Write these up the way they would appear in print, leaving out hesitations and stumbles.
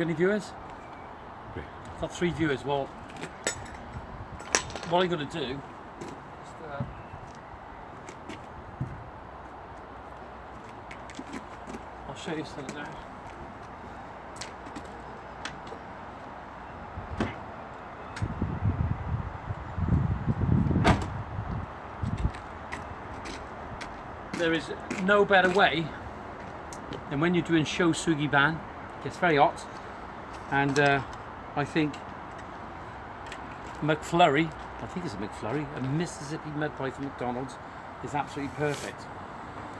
any viewers? Three. Got 3 viewers. Well, what I'm going to do, I'll show you something now. There is no better way than when you're doing Shousugiban. It gets very hot, and I think McFlurry, I think it's a McFlurry, a Mississippi mud pie from McDonald's, is absolutely perfect,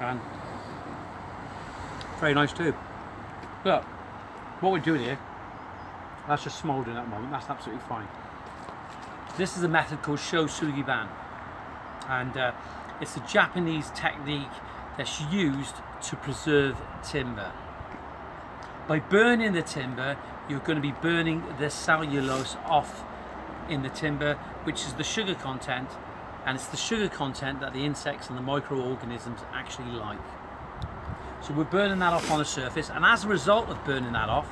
and very nice too. Look, what we're doing here, that's just smouldering at the moment, that's absolutely fine. This is a method called Shousugiban, and it's a Japanese technique that's used to preserve timber. By burning the timber, you're going to be burning the cellulose off in the timber, which is the sugar content, and it's the sugar content that the insects and the microorganisms actually like. So we're burning that off on the surface, and as a result of burning that off,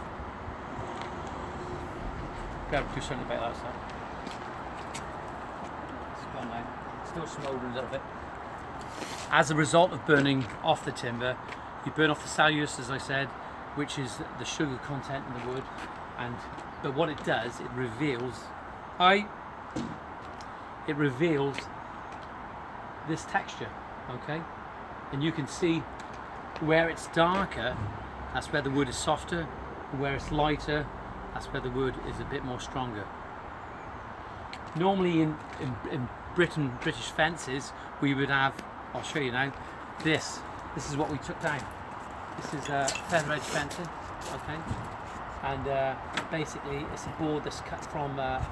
be able to do something about that stuff. It's gone now. It's still smouldering a little bit. As a result of burning off the timber, you burn off the cellulose, as I said, which is the sugar content in the wood, but what it does, it reveals this texture, okay? And you can see where it's darker, that's where the wood is softer, and where it's lighter, that's where the wood is a bit more stronger. Normally in British fences, we would have, I'll show you now, this is what we took down. This is feather edge fencing, okay? And basically it's a board that's cut from a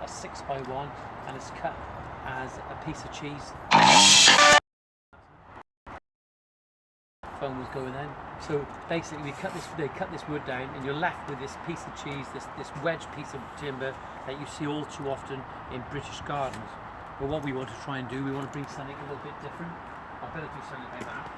6x1, and it's cut as a piece of cheese. Phone was going in. So basically they cut this wood down, and you're left with this piece of cheese, this wedge piece of timber that you see all too often in British gardens. But what we want to try and do, we want to bring something a little bit different. I better do something like that.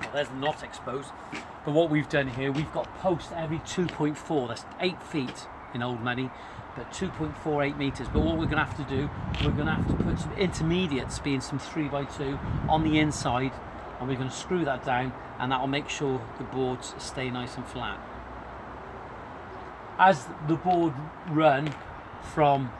Well, there's the knot exposed. But what we've done here, we've got posts every 2.4, that's 8 feet in old money, but 2.48 meters. But what we're going to have to do, we're going to have to put some intermediates, being some 3x2 on the inside, and we're going to screw that down, and that will make sure the boards stay nice and flat. As the board run from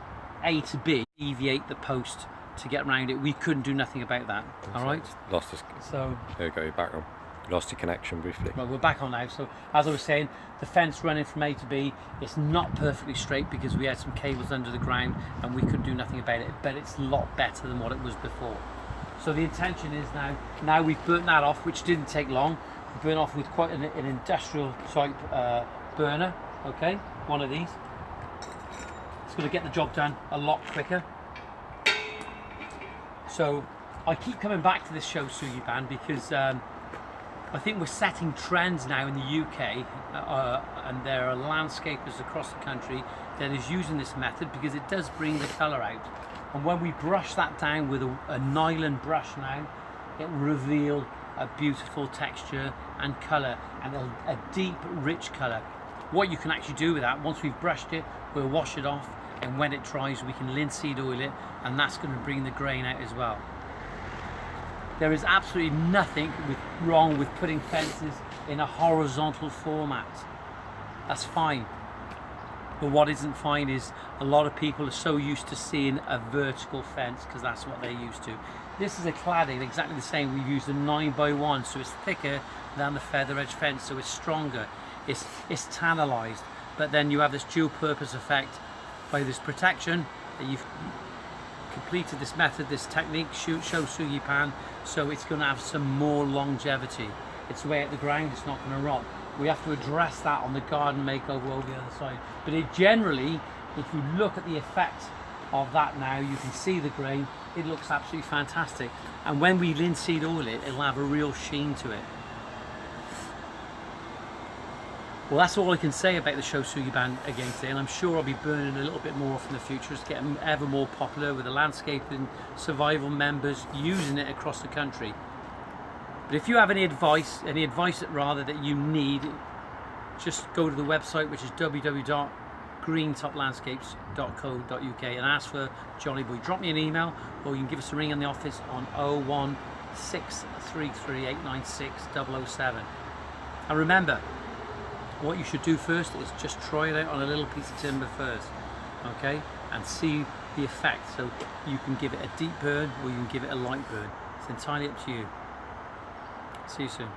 A to B, deviate the post to get around it. We couldn't do nothing about that. All right. Lost us. So there you go. You're back on. Lost your connection briefly. Well, we're back on now. So as I was saying, the fence running from A to B, it's not perfectly straight because we had some cables under the ground and we couldn't do nothing about it, but it's a lot better than what it was before. So the intention is now we've burnt that off, which didn't take long. We burnt off with quite an industrial type burner, okay, one of these. It's going to get the job done a lot quicker. So I keep coming back to this Shousugiban because I think we're setting trends now in the UK, and there are landscapers across the country that is using this method because it does bring the colour out. And when we brush that down with a nylon brush now, it will reveal a beautiful texture and colour, and a deep, rich colour. What you can actually do with that, once we've brushed it, we'll wash it off, and when it dries, we can linseed oil it, and that's going to bring the grain out as well. There is absolutely nothing wrong with putting fences in a horizontal format. That's fine. But what isn't fine is a lot of people are so used to seeing a vertical fence because that's what they're used to. This is a cladding, exactly the same. We've used a 9x1, so it's thicker than the feather edge fence, so it's stronger. It's tannalized, but then you have this dual purpose effect by this protection that you've completed this method, this technique, Shousugiban, so it's going to have some more longevity. It's way at the ground, it's not going to rot. We have to address that on the garden makeover over the other side. But it generally, if you look at the effect of that now, you can see the grain, it looks absolutely fantastic. And when we linseed oil it, it'll have a real sheen to it. Well, that's all I can say about the Shousugiban again today, and I'm sure I'll be burning a little bit more off in the future. It's getting ever more popular with the landscaping survival members using it across the country. But if you have any advice that you need, just go to the website, which is www.greentoplandscapes.co.uk, and ask for Johnny Boy. Drop me an email, or you can give us a ring in the office on 01633896007. And remember, what you should do first is just try it out on a little piece of timber first, okay, and see the effect. So you can give it a deep burn or you can give it a light burn. It's entirely up to you. See you soon.